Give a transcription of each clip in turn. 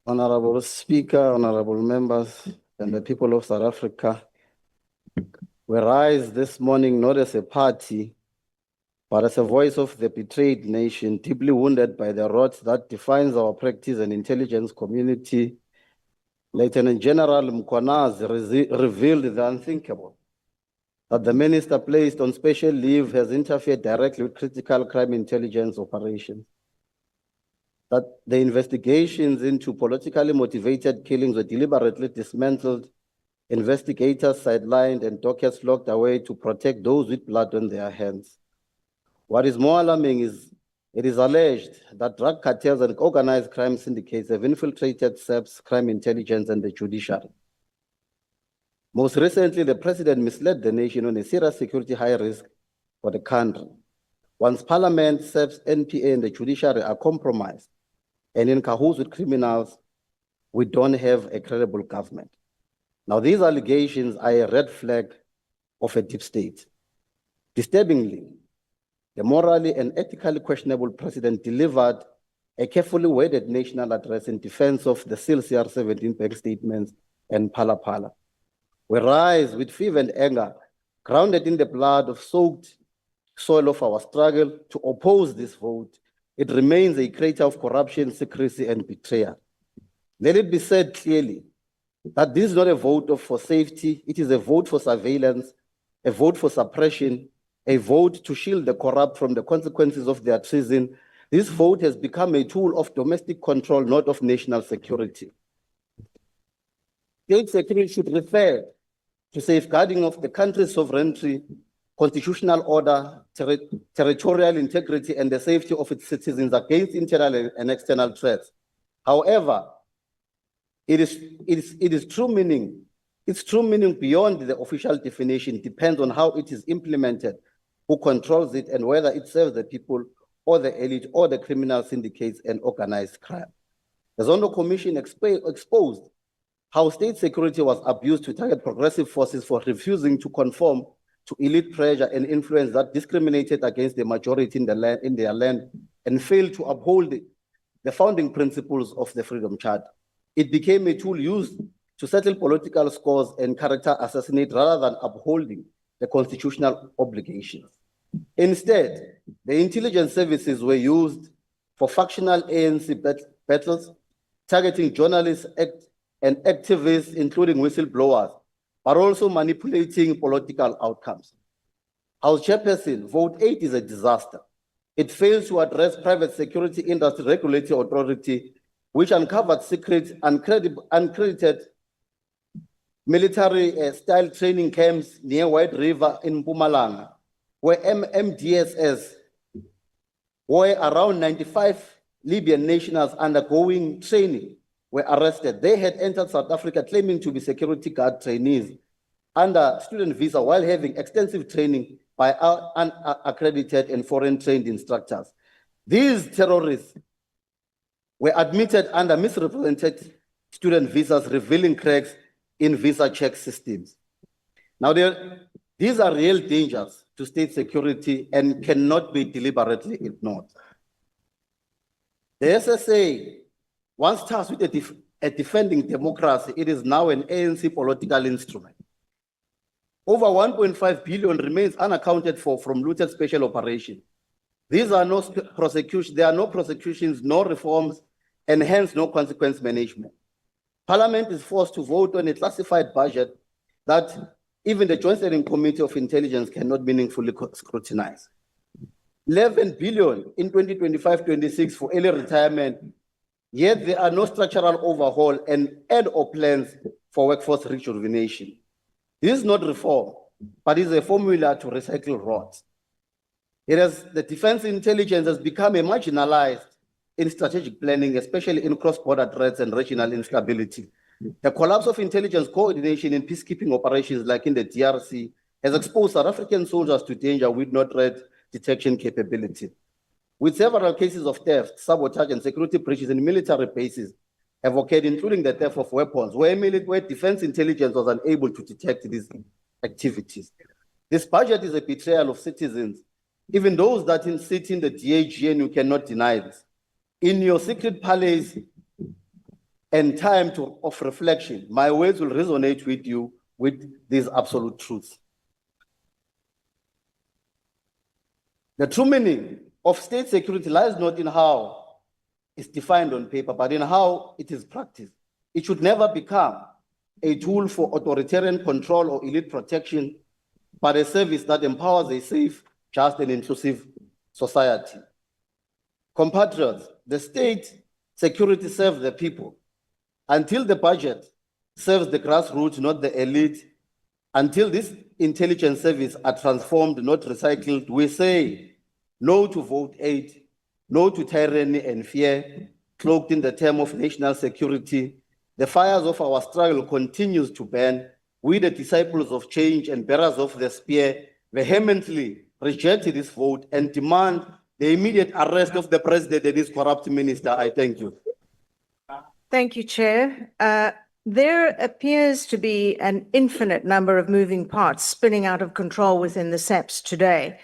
Honorable Speaker, honorable members, and the people of South Africa, we rise this morning not as a party, but as a voice of the betrayed nation, deeply wounded by the rot that defines our practice and intelligence community. Lieutenant General Mkhwanazi revealed the unthinkable, that the minister placed on special leave has interfered directly with critical crime intelligence operations, that the investigations into politically motivated killings were deliberately dismantled, investigators sidelined, and dockets locked away to protect those with blood on their hands. What is more alarming is it is alleged that drug cartels and organized crime syndicates have infiltrated SAP's crime intelligence and the judiciary. Most recently, the president misled the nation on a serious security high risk for the country. Once Parliament, SAP's, NPA, and the judiciary are compromised and in cahoots with criminals, we don't have a credible government. Now, these allegations are a red flag of a deep state. Disturbingly, the morally and ethically questionable president delivered a carefully worded national address in defense of the CR 17 bank statements and Phala Phala. We rise with fever and anger, grounded in the blood of soaked soil of our struggle to oppose this vote. It remains a crater of corruption, secrecy, and betrayal. Let it be said clearly that this is not a vote for safety, it is a vote for surveillance, a vote for suppression, a vote to shield the corrupt from the consequences of their treason. This vote has become a tool of domestic control, not of national security. State security should refer to safeguarding of the country's sovereignty, constitutional order, territorial integrity, and the safety of its citizens against internal and external threats. However, its true meaning beyond the official definition depends on how it is implemented, who controls it, and whether it serves the people or the elite or the criminal syndicates and organized crime. The Zondo Commission exposed how state security was abused to target progressive forces for refusing to conform to elite pressure and influence that discriminated against the majority in their land and failed to uphold the founding principles of the Freedom Charter. It became a tool used to settle political scores and character assassinate rather than upholding the constitutional obligations. Instead, the intelligence services were used for factional ANC battles, targeting journalists and activists, including whistleblowers, but also manipulating political outcomes. House Chairperson, Vote 8 is a disaster. It fails to address private security industry regulatory authority, which uncovered secret, uncredited military-style training camps near White River in Mpumalanga, where MDSS, where around 95 Libyan nationals undergoing training were arrested. They had entered South Africa claiming to be security guard trainees under student visa while having extensive training by unaccredited and foreign-trained instructors. These terrorists were admitted under misrepresented student visas, revealing cracks in visa check systems. Now, these are real dangers to state security and cannot be deliberately ignored. The SSA, once tasked with defending democracy, it is now an ANC political instrument. Over 1.5 billion remains unaccounted for from looted special operations. These are no prosecutions, there are no prosecutions, no reforms, and hence no consequence management. Parliament is forced to vote on a classified budget that even the Joint Steering Committee of Intelligence cannot meaningfully scrutinize. 11 billion in 2025-26 for early retirement, yet there are no structural overhaul and/or plans for workforce rejuvenation. This is not reform, but is a formula to recycle rot. The defense intelligence has become a marginalized in strategic planning, especially in cross-border threats and regional instability. The collapse of intelligence coordination in peacekeeping operations like in the DRC has exposed South African soldiers to danger with no threat detection capability. With several cases of theft, sabotage, and security breaches in military bases have occurred, including the theft of weapons, where defense intelligence was unable to detect these activities. This budget is a betrayal of citizens, even those that sit in the DAG, and you cannot deny this. In your secret palace, and time of reflection, my words will resonate with you with these absolute truths. The true meaning of state security lies not in how it's defined on paper, but in how it is practiced. It should never become a tool for authoritarian control or elite protection, but a service that empowers a safe, just, and inclusive society. Compatriots, the state security serves the people. Until the budget serves the grassroots, not the elite, until this intelligence service are transformed, not recycled, we say no to vote aid, no to tyranny and fear, cloaked in the term of national security. The fires of our struggle continues to burn. We, the disciples of change and bearers of the spear, vehemently reject this vote and demand the immediate arrest of the president and his corrupt minister. I thank you. Thank you, Chair. There appears to be an infinite number of moving parts spinning out of control within the SAPS today.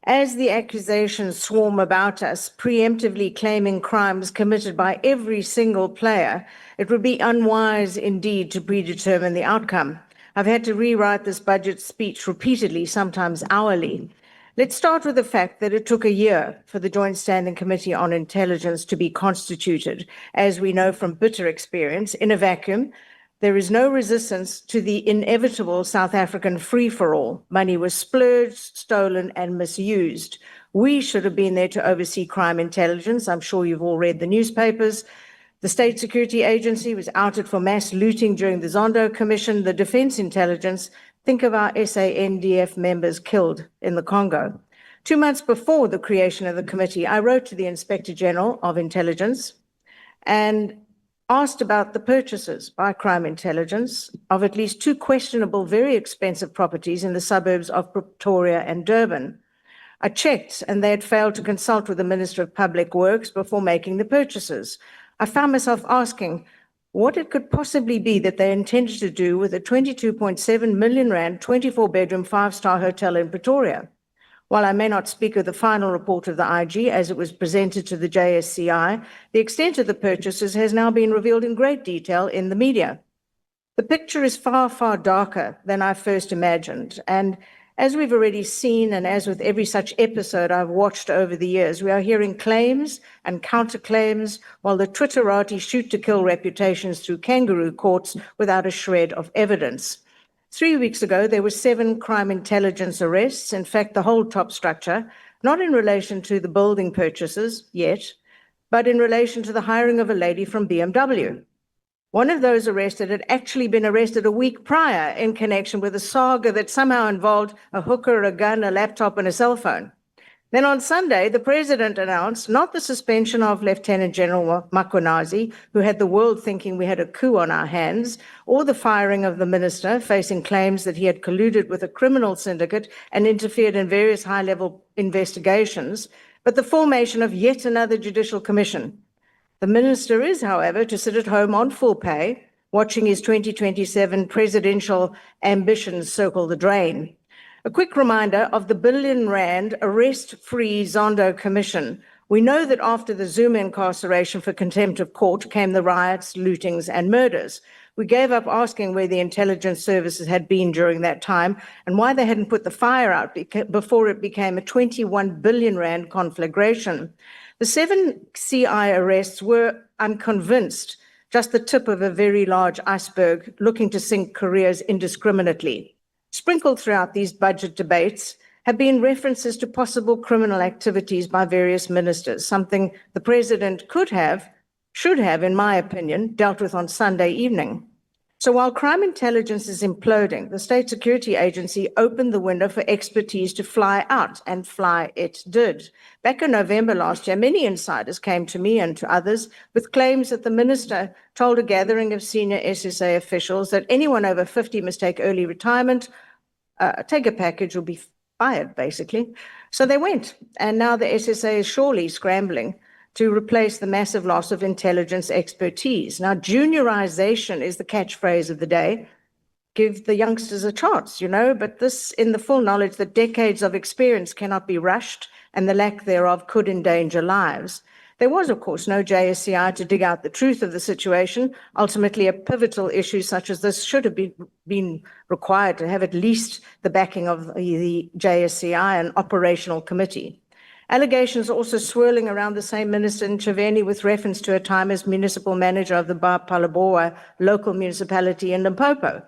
As the accusations swarm about us, preemptively claiming crimes committed by every single player, it would be unwise indeed to predetermine the outcome. I've had to rewrite this budget speech repeatedly, sometimes hourly. Let's start with the fact that it took a year for the Joint Standing Committee on Intelligence to be constituted. As we know from bitter experience, in a vacuum, there is no resistance to the inevitable South African free-for-all. Money was splurged, stolen, and misused. We should have been there to oversee crime intelligence. I'm sure you've all read the newspapers. The State Security Agency was outed for mass looting during the Zondo Commission. The Defense Intelligence, think of our SANDF members killed in the Congo. 2 months before the creation of the committee, I wrote to the Inspector General of Intelligence and asked about the purchases by crime intelligence of at least 2 questionable, very expensive properties in the suburbs of Pretoria and Durban. I checked, and they had failed to consult with the Minister of Public Works before making the purchases. I found myself asking what it could possibly be that they intended to do with a 22.7 million rand, 24-bedroom, 5-star hotel in Pretoria. While I may not speak of the final report of the IG as it was presented to the JSCI, the extent of the purchases has now been revealed in great detail in the media. The picture is far, far darker than I first imagined. And as we've already seen, and as with every such episode I've watched over the years, we are hearing claims and counterclaims while the Twitterati shoot to kill reputations through kangaroo courts without a shred of evidence. 3 weeks ago, there were 7 crime intelligence arrests, in fact, the whole top structure, not in relation to the building purchases yet, but in relation to the hiring of a lady from BMW. One of those arrested had actually been arrested a week prior in connection with a saga that somehow involved a hooker, a gun, a laptop, and a cell phone. Then on Sunday, the president announced not the suspension of Lieutenant General Makonazi, who had the world thinking we had a coup on our hands, or the firing of the minister, facing claims that he had colluded with a criminal syndicate and interfered in various high-level investigations, but the formation of yet another judicial commission. The minister is, however, to sit at home on full pay, watching his 2027 presidential ambitions circle the drain. A quick reminder of the billion rand arrest-free Zondo Commission. We know that after the Zuma incarceration for contempt of court came the riots, lootings, and murders. We gave up asking where the intelligence services had been during that time and why they hadn't put the fire out before it became a 21 billion rand conflagration. The 7 CI arrests were, I'm convinced, just the tip of a very large iceberg looking to sink careers indiscriminately. Sprinkled throughout these budget debates have been references to possible criminal activities by various ministers, something the president should have, in my opinion, dealt with on Sunday evening. So while crime intelligence is imploding, the State Security Agency opened the window for expertise to fly out, and fly it did. Back in November last year, many insiders came to me and to others with claims that the minister told a gathering of senior SSA officials that anyone over 50 must take early retirement, take a package or be fired, basically. So they went, and now the SSA is surely scrambling to replace the massive loss of intelligence expertise. Now, juniorization is the catchphrase of the day. Give the youngsters a chance, but this in the full knowledge that decades of experience cannot be rushed and the lack thereof could endanger lives. There was, of course, no JSCI to dig out the truth of the situation. Ultimately, a pivotal issue such as this should have been required to have at least the backing of the JSCI and operational committee. Allegations are also swirling around the same Minister Ntshavheni with reference to her time as municipal manager of the Phalaborwa local municipality in Limpopo.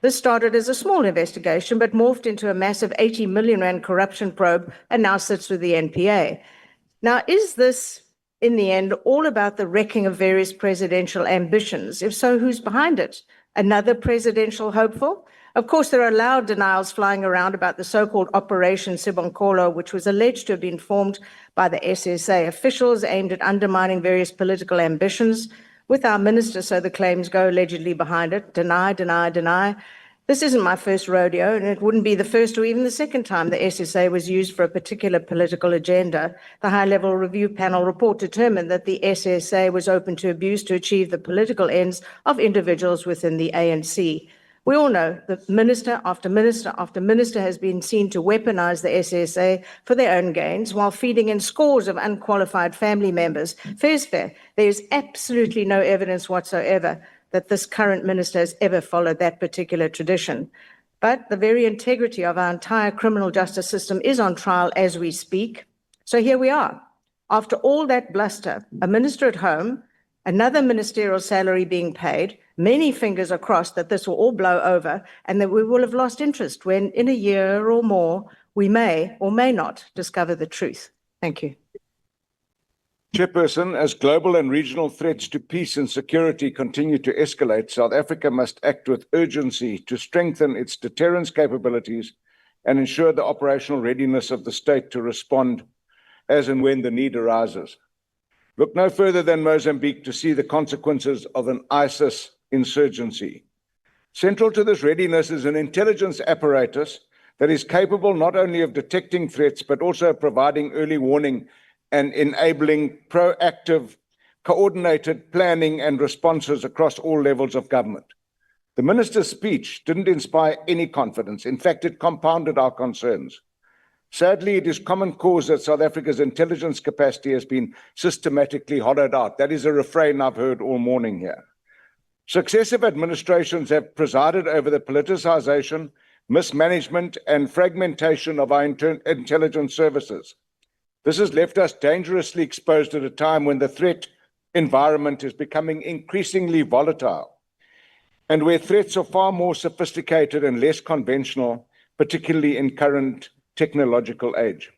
This started as a small investigation, but morphed into a massive 80 million rand corruption probe and now sits with the NPA. Now, is this, in the end, all about the wrecking of various presidential ambitions? If so, who's behind it? Another presidential hopeful? Of course, there are loud denials flying around about the so-called Operation Sibonkolo, which was alleged to have been formed by the SSA officials aimed at undermining various political ambitions. With our minister, so the claims go, allegedly behind it. Deny, deny, deny. This isn't my first rodeo, and it wouldn't be the first or even the second time the SSA was used for a particular political agenda. The high-level review panel report determined that the SSA was open to abuse to achieve the political ends of individuals within the ANC. We all know that minister after minister after minister has been seen to weaponize the SSA for their own gains while feeding in scores of unqualified family members. Fair's fair. There is absolutely no evidence whatsoever that this current minister has ever followed that particular tradition. But the very integrity of our entire criminal justice system is on trial as we speak. So here we are. After all that bluster, a minister at home, another ministerial salary being paid, many fingers are crossed that this will all blow over and that we will have lost interest when in a year or more, we may or may not discover the truth. Thank you. Chairperson, as global and regional threats to peace and security continue to escalate, South Africa must act with urgency to strengthen its deterrence capabilities and ensure the operational readiness of the state to respond as and when the need arises. Look no further than Mozambique to see the consequences of an ISIS insurgency. Central to this readiness is an intelligence apparatus that is capable not only of detecting threats, but also providing early warning and enabling proactive, coordinated planning and responses across all levels of government. The minister's speech didn't inspire any confidence. In fact, it compounded our concerns. Sadly, it is common cause that South Africa's intelligence capacity has been systematically hollowed out. That is a refrain I've heard all morning here. Successive administrations have presided over the politicization, mismanagement, and fragmentation of our intelligence services. This has left us dangerously exposed at a time when the threat environment is becoming increasingly volatile and where threats are far more sophisticated and less conventional, particularly in current technological age.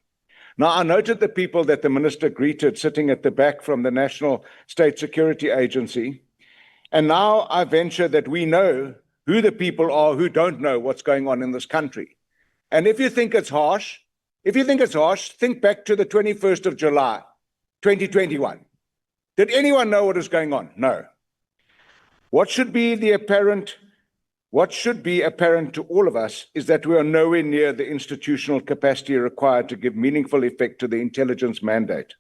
Now, I noted the people that the minister greeted sitting at the back from the National State Security Agency, and now I venture that we know who the people are who don't know what's going on in this country. And if you think it's harsh, think back to the 21st of July, 2021. Did anyone know what is going on? No. What should be apparent to all of us is that we are nowhere near the institutional capacity required to give meaningful effect to the intelligence mandate.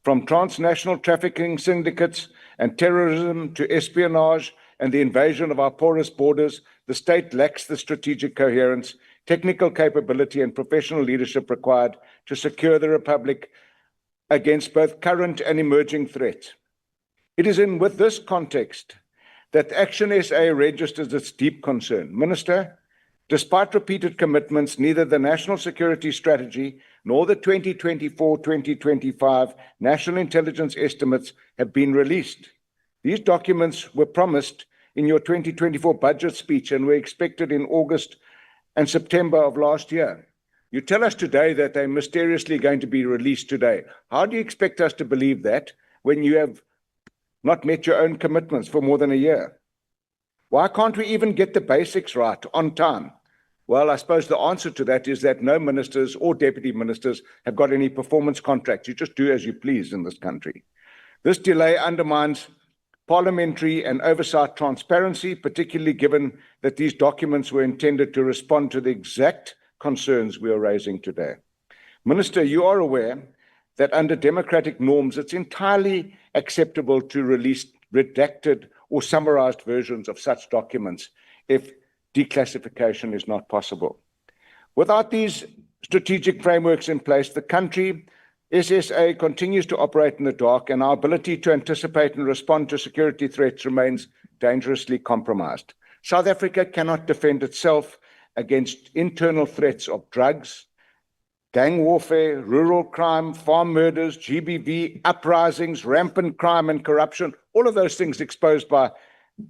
From transnational trafficking syndicates and terrorism to espionage and the invasion of our porous borders, the state lacks the strategic coherence, technical capability, and professional leadership required to secure the Republic against both current and emerging threats. It is with this context that Action SA registers its deep concern. Minister, despite repeated commitments, neither the National Security Strategy nor the 2024-2025 National Intelligence Estimates have been released. These documents were promised in your 2024 budget speech and were expected in August and September of last year. You tell us today that they're mysteriously going to be released today. How do you expect us to believe that when you have not met your own commitments for more than a year? Why can't we even get the basics right on time? Well, I suppose the answer to that is that no ministers or deputy ministers have got any performance contracts. You just do as you please in this country. This delay undermines parliamentary and oversight transparency, particularly given that these documents were intended to respond to the exact concerns we are raising today. Minister, you are aware that under democratic norms, it's entirely acceptable to release redacted or summarized versions of such documents if declassification is not possible. Without these strategic frameworks in place, the country SSA continues to operate in the dark, and our ability to anticipate and respond to security threats remains dangerously compromised. South Africa cannot defend itself against internal threats of drugs, gang warfare, rural crime, farm murders, GBV, uprisings, rampant crime and corruption, all of those things exposed by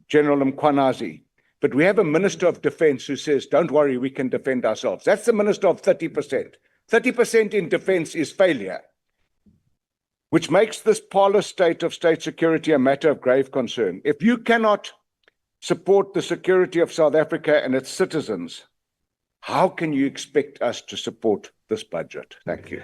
General Mkhwanazi. But we have a Minister of Defense who says, don't worry, we can defend ourselves. That's the Minister of 30%. 30% in defense is failure, which makes this parlous state of state security a matter of grave concern. If you cannot support the security of South Africa and its citizens, how can you expect us to support this budget? Thank you.